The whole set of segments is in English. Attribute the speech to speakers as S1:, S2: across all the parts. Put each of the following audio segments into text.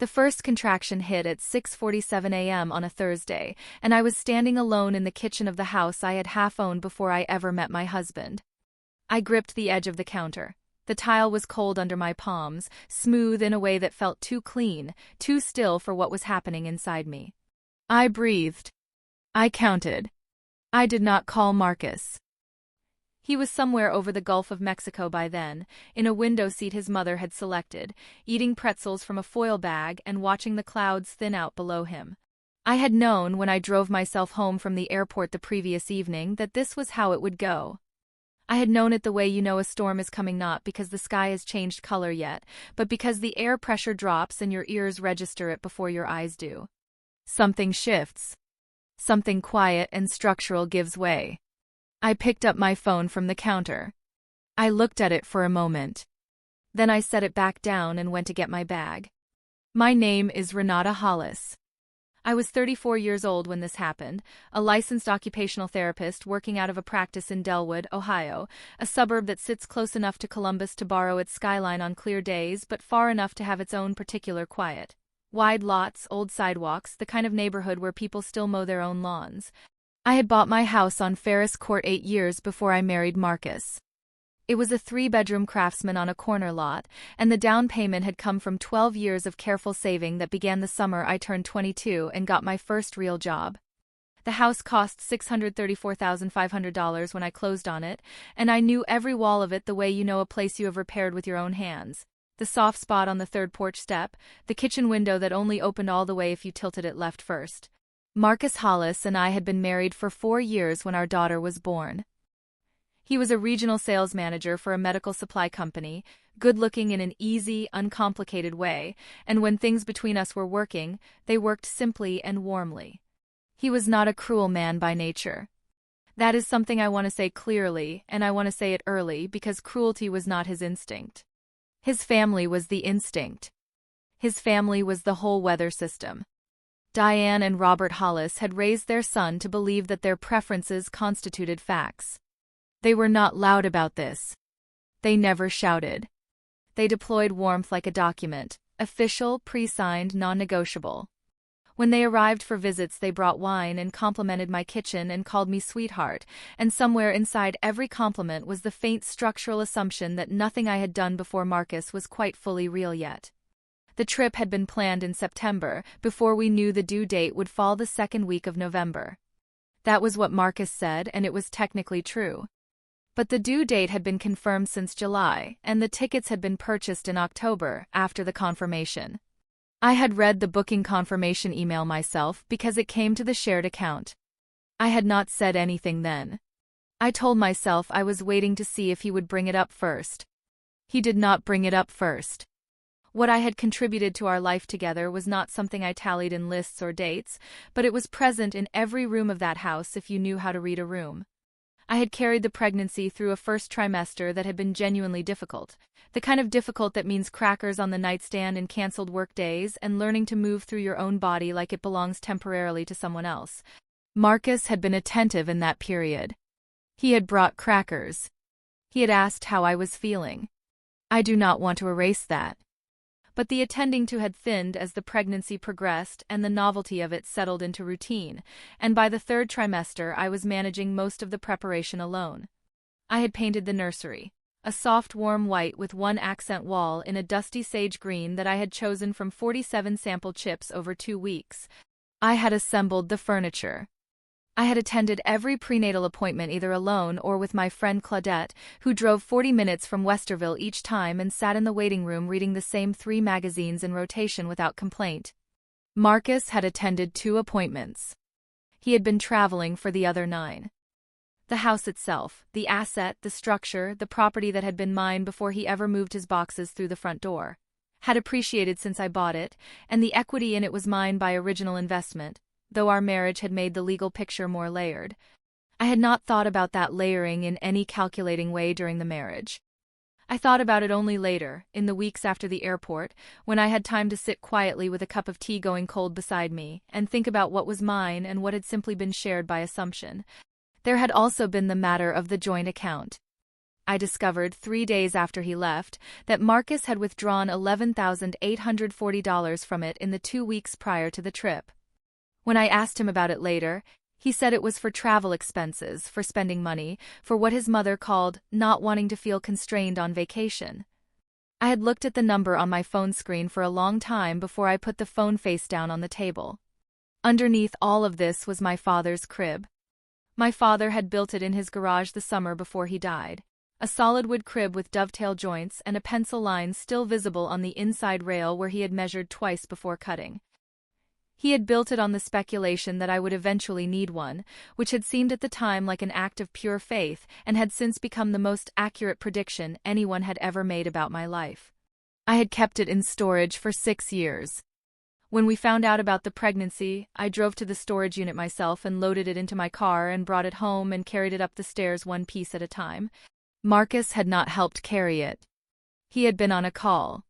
S1: The first contraction hit at 6:47 a.m. on a Thursday, and I was standing alone in the kitchen of the house I had half owned before I ever met my husband. I gripped the edge of the counter. The tile was cold under my palms, smooth in a way that felt too clean, too still for what was happening inside me. I breathed. I counted. I did not call Marcus. He was somewhere over the Gulf of Mexico by then, in a window seat his mother had selected, eating pretzels from a foil bag and watching the clouds thin out below him. I had known when I drove myself home from the airport the previous evening that this was how it would go. I had known it the way you know a storm is coming, not because the sky has changed color yet, but because the air pressure drops and your ears register it before your eyes do. Something shifts. Something quiet and structural gives way. I picked up my phone from the counter. I looked at it for a moment. Then I set it back down and went to get my bag. My name is Renata Hollis. I was 34 years old when this happened, a licensed occupational therapist working out of a practice in Delwood, Ohio, a suburb that sits close enough to Columbus to borrow its skyline on clear days but far enough to have its own particular quiet. Wide lots, old sidewalks, the kind of neighborhood where people still mow their own lawns. I had bought my house on Ferris Court 8 years before I married Marcus. It was a 3-bedroom Craftsman on a corner lot, and the down payment had come from 12 years of careful saving that began the summer I turned 22 and got my first real job. The house cost $634,500 when I closed on it, and I knew every wall of it the way you know a place you have repaired with your own hands. The soft spot on the third porch step, the kitchen window that only opened all the way if you tilted it left first. Marcus Hollis and I had been married for 4 years when our daughter was born. He was a regional sales manager for a medical supply company, good-looking in an easy, uncomplicated way, and when things between us were working, they worked simply and warmly. He was not a cruel man by nature. That is something I want to say clearly, and I want to say it early because cruelty was not his instinct. His family was the instinct. His family was the whole weather system. Diane and Robert Hollis had raised their son to believe that their preferences constituted facts. They were not loud about this. They never shouted. They deployed warmth like a document, official, pre-signed, non-negotiable. When they arrived for visits, they brought wine and complimented my kitchen and called me sweetheart, and somewhere inside every compliment was the faint structural assumption that nothing I had done before Marcus was quite fully real yet. The trip had been planned in September, before we knew the due date would fall the second week of November. That was what Marcus said, and it was technically true. But the due date had been confirmed since July, and the tickets had been purchased in October, after the confirmation. I had read the booking confirmation email myself because it came to the shared account. I had not said anything then. I told myself I was waiting to see if he would bring it up first. He did not bring it up first. What I had contributed to our life together was not something I tallied in lists or dates, but it was present in every room of that house if you knew how to read a room. I had carried the pregnancy through a first trimester that had been genuinely difficult, the kind of difficult that means crackers on the nightstand and canceled work days and learning to move through your own body like it belongs temporarily to someone else. Marcus had been attentive in that period. He had brought crackers. He had asked how I was feeling. I do not want to erase that. But the attending to had thinned as the pregnancy progressed and the novelty of it settled into routine, and by the third trimester I was managing most of the preparation alone. I had painted the nursery, a soft warm white with one accent wall in a dusty sage green that I had chosen from 47 sample chips over 2 weeks. I had assembled the furniture. I had attended every prenatal appointment either alone or with my friend Claudette, who drove 40 minutes from Westerville each time and sat in the waiting room reading the same 3 magazines in rotation without complaint. Marcus had attended 2 appointments. He had been traveling for the other 9. The house itself, the asset, the structure, the property that had been mine before he ever moved his boxes through the front door, had appreciated since I bought it, and the equity in it was mine by original investment, though our marriage had made the legal picture more layered. I had not thought about that layering in any calculating way during the marriage. I thought about it only later, in the weeks after the airport, when I had time to sit quietly with a cup of tea going cold beside me, and think about what was mine and what had simply been shared by assumption. There had also been the matter of the joint account. I discovered 3 days after he left that Marcus had withdrawn $11,840 from it in the 2 weeks prior to the trip. When I asked him about it later, he said it was for travel expenses, for spending money, for what his mother called not wanting to feel constrained on vacation. I had looked at the number on my phone screen for a long time before I put the phone face down on the table. Underneath all of this was my father's crib. My father had built it in his garage the summer before he died. A solid wood crib with dovetail joints and a pencil line still visible on the inside rail where he had measured twice before cutting. He had built it on the speculation that I would eventually need one, which had seemed at the time like an act of pure faith and had since become the most accurate prediction anyone had ever made about my life. I had kept it in storage for 6 years. When we found out about the pregnancy, I drove to the storage unit myself and loaded it into my car and brought it home and carried it up the stairs one piece at a time. Marcus had not helped carry it. He had been on a call.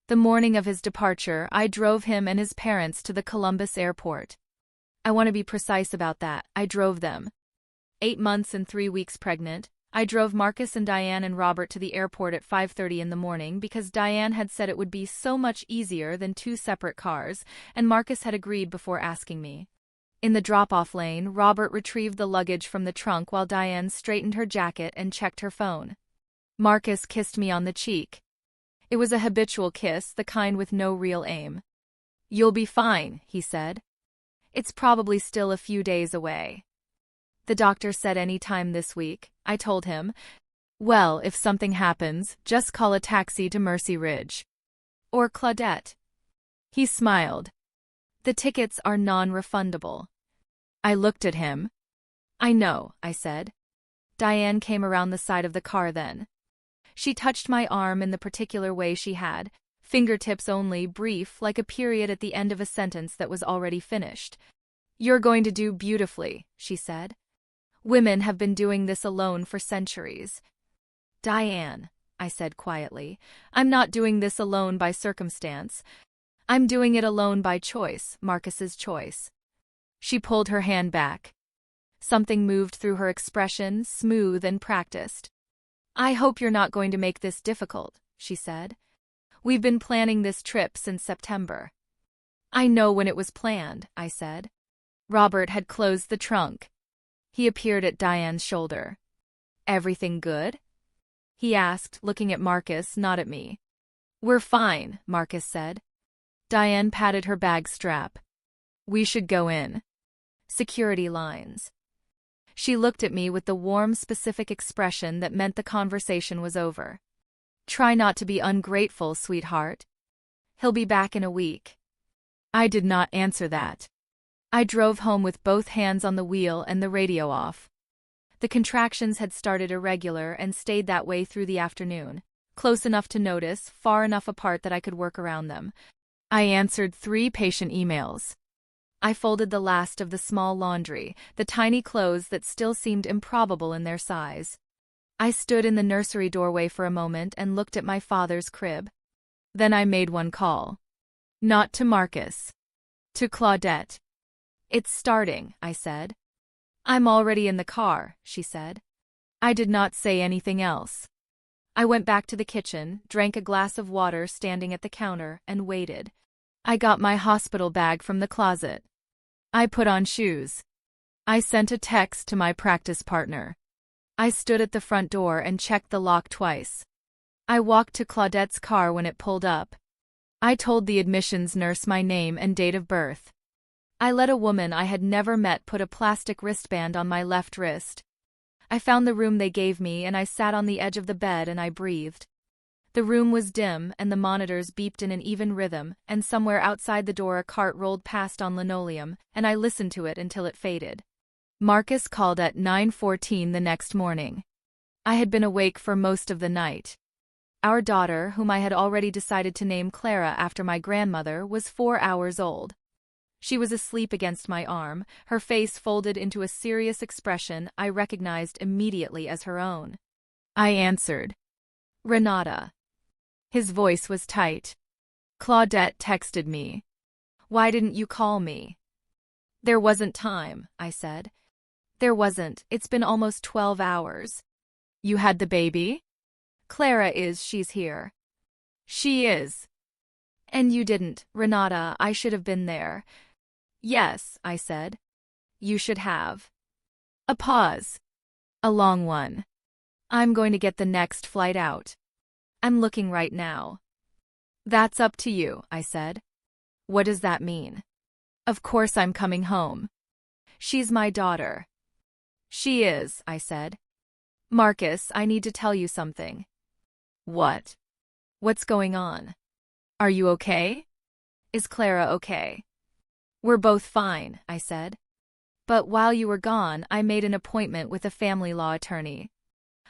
S1: The morning of his departure, I drove him and his parents to the Columbus airport. I want to be precise about that. I drove them. 8 months and 3 weeks pregnant, I drove Marcus and Diane and Robert to the airport at 5:30 in the morning because Diane had said it would be so much easier than 2 separate cars, and Marcus had agreed before asking me. In the drop-off lane, Robert retrieved the luggage from the trunk while Diane straightened her jacket and checked her phone. Marcus kissed me on the cheek. It was a habitual kiss, the kind with no real aim. "You'll be fine," he said. "It's probably still a few days away." "The doctor said any time this week," I told him. "Well, if something happens, just call a taxi to Mercy Ridge. Or Claudette." He smiled. "The tickets are non-refundable." I looked at him. "I know," I said. Diane came around the side of the car then. She touched my arm in the particular way she had, fingertips only, brief, like a period at the end of a sentence that was already finished. "You're going to do beautifully," she said. "Women have been doing this alone for centuries." "Diane," I said quietly, "I'm not doing this alone by circumstance. I'm doing it alone by choice, Marcus's choice." She pulled her hand back. Something moved through her expression, smooth and practiced. "I hope you're not going to make this difficult," she said. "We've been planning this trip since September." "I know when it was planned," I said. Robert had closed the trunk. He appeared at Diane's shoulder. "Everything good?" he asked, looking at Marcus, not at me. "We're fine," Marcus said. Diane patted her bag strap. "We should go in." "Security lines." She looked at me with the warm, specific expression that meant the conversation was over. "Try not to be ungrateful, sweetheart. He'll be back in a week." I did not answer that. I drove home with both hands on the wheel and the radio off. The contractions had started irregular and stayed that way through the afternoon, close enough to notice, far enough apart that I could work around them. I answered 3 patient emails. I folded the last of the small laundry, the tiny clothes that still seemed improbable in their size. I stood in the nursery doorway for a moment and looked at my father's crib. Then I made one call. Not to Marcus. To Claudette. "It's starting," I said. "I'm already in the car," she said. I did not say anything else. I went back to the kitchen, drank a glass of water standing at the counter, and waited. I got my hospital bag from the closet. I put on shoes. I sent a text to my practice partner. I stood at the front door and checked the lock twice. I walked to Claudette's car when it pulled up. I told the admissions nurse my name and date of birth. I let a woman I had never met put a plastic wristband on my left wrist. I found the room they gave me and I sat on the edge of the bed and I breathed. The room was dim and the monitors beeped in an even rhythm, and somewhere outside the door a cart rolled past on linoleum, and I listened to it until it faded. Marcus called at 9:14 the next morning. I had been awake for most of the night. Our daughter, whom I had already decided to name Clara after my grandmother, was 4 hours old. She was asleep against my arm, her face folded into a serious expression I recognized immediately as her own. I answered. "Renata." His voice was tight. "Claudette texted me. Why didn't you call me?" "There wasn't time," I said. "There wasn't. It's been almost 12 hours. You had the baby? She's here. She is. And you didn't, Renata, I should have been there. Yes, I said. You should have. A pause. A long one. I'm going to get the next flight out. I'm looking right now. That's up to you, I said. What does that mean? Of course I'm coming home. She's my daughter. She is, I said. Marcus, I need to tell you something. What? What's going on? Are you okay? Is Clara okay? We're both fine, I said. But while you were gone, I made an appointment with a family law attorney.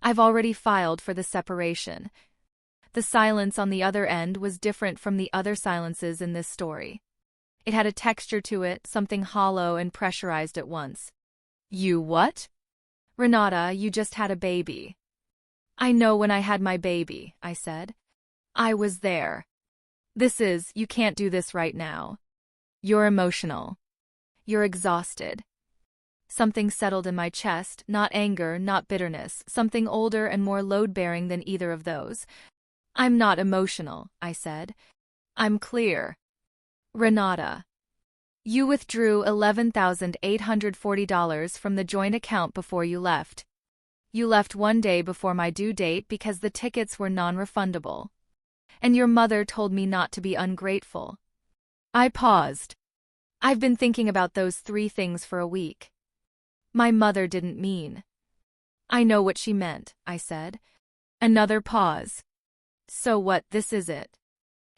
S1: I've already filed for the separation. The silence on the other end was different from the other silences in this story. It had a texture to it, something hollow and pressurized at once. You what? Renata, you just had a baby. I know when I had my baby, I said. I was there. You can't do this right now. You're emotional. You're exhausted. Something settled in my chest, not anger, not bitterness, something older and more load-bearing than either of those. I'm not emotional, I said. I'm clear. Renata. You withdrew $11,840 from the joint account before you left. You left one day before my due date because the tickets were non-refundable. And your mother told me not to be ungrateful. I paused. I've been thinking about those 3 things for a week. My mother didn't mean. I know what she meant, I said. Another pause. So what, this is it?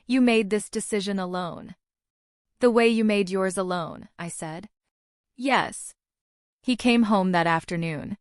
S1: You made this decision alone. The way you made yours alone, I said. Yes. He came home that afternoon.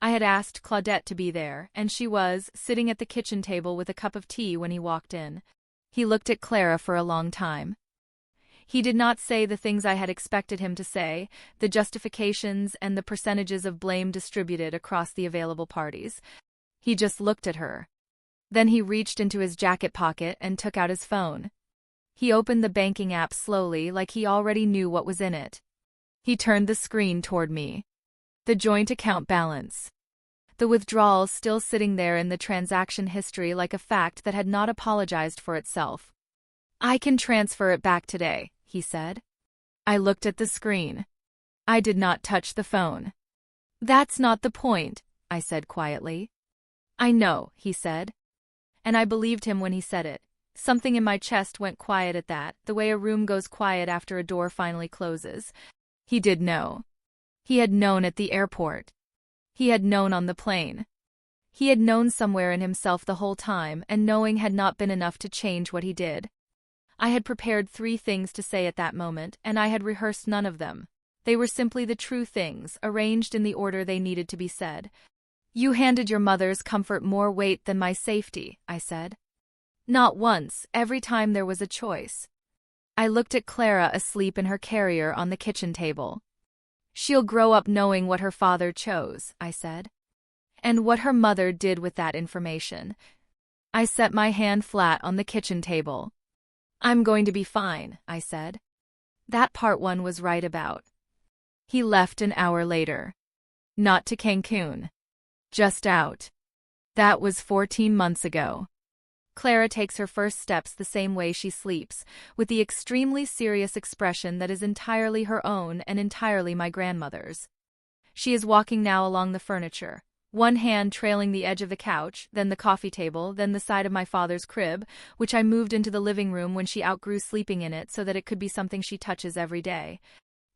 S1: I had asked Claudette to be there, and she was, sitting at the kitchen table with a cup of tea when he walked in. He looked at Clara for a long time. He did not say the things I had expected him to say, the justifications and the percentages of blame distributed across the available parties. He just looked at her. Then he reached into his jacket pocket and took out his phone. He opened the banking app slowly, like he already knew what was in it. He turned the screen toward me. The joint account balance. The withdrawals still sitting there in the transaction history like a fact that had not apologized for itself. I can transfer it back today, he said. I looked at the screen. I did not touch the phone. That's not the point, I said quietly. I know, he said. And I believed him when he said it. Something in my chest went quiet at that, the way a room goes quiet after a door finally closes. He did know. He had known at the airport. He had known on the plane. He had known somewhere in himself the whole time, and knowing had not been enough to change what he did. I had prepared 3 things to say at that moment, and I had rehearsed none of them. They were simply the true things, arranged in the order they needed to be said. You handed your mother's comfort more weight than my safety, I said. Not once, every time there was a choice. I looked at Clara asleep in her carrier on the kitchen table. She'll grow up knowing what her father chose, I said. And what her mother did with that information. I set my hand flat on the kitchen table. I'm going to be fine, I said. That part 1 was right about. He left an hour later. Not to Cancun. Just out. That was 14 months ago. Clara takes her first steps the same way she sleeps, with the extremely serious expression that is entirely her own and entirely my grandmother's. She is walking now along the furniture, one hand trailing the edge of the couch, then the coffee table, then the side of my father's crib, which I moved into the living room when she outgrew sleeping in it so that it could be something she touches every day.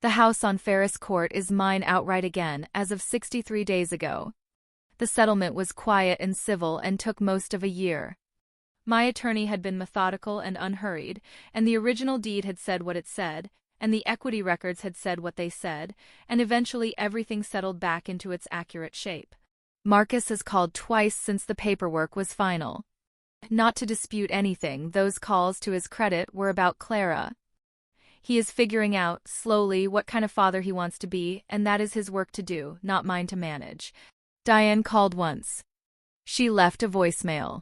S1: The house on Ferris Court is mine outright again, as of 63 days ago. The settlement was quiet and civil and took most of a year. My attorney had been methodical and unhurried, and the original deed had said what it said, and the equity records had said what they said, and eventually everything settled back into its accurate shape. Marcus has called twice since the paperwork was final. Not to dispute anything, those calls to his credit were about Clara. He is figuring out, slowly, what kind of father he wants to be, and that is his work to do, not mine to manage. Diane called once. She left a voicemail.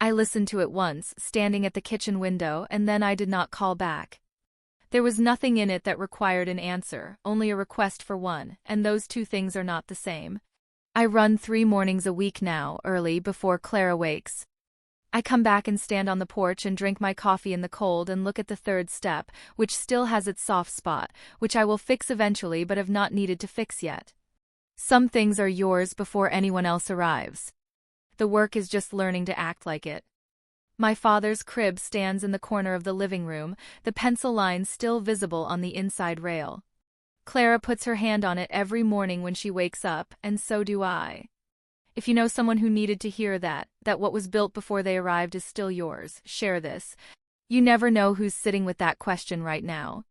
S1: I listened to it once, standing at the kitchen window, and then I did not call back. There was nothing in it that required an answer, only a request for one, and those 2 things are not the same. I run 3 mornings a week now, early, before Clara wakes. I come back and stand on the porch and drink my coffee in the cold and look at the third step, which still has its soft spot, which I will fix eventually but have not needed to fix yet. Some things are yours before anyone else arrives. The work is just learning to act like it. My father's crib stands in the corner of the living room, the pencil lines still visible on the inside rail. Clara puts her hand on it every morning when she wakes up, and so do I. If you know someone who needed to hear that what was built before they arrived is still yours, share this. You never know who's sitting with that question right now.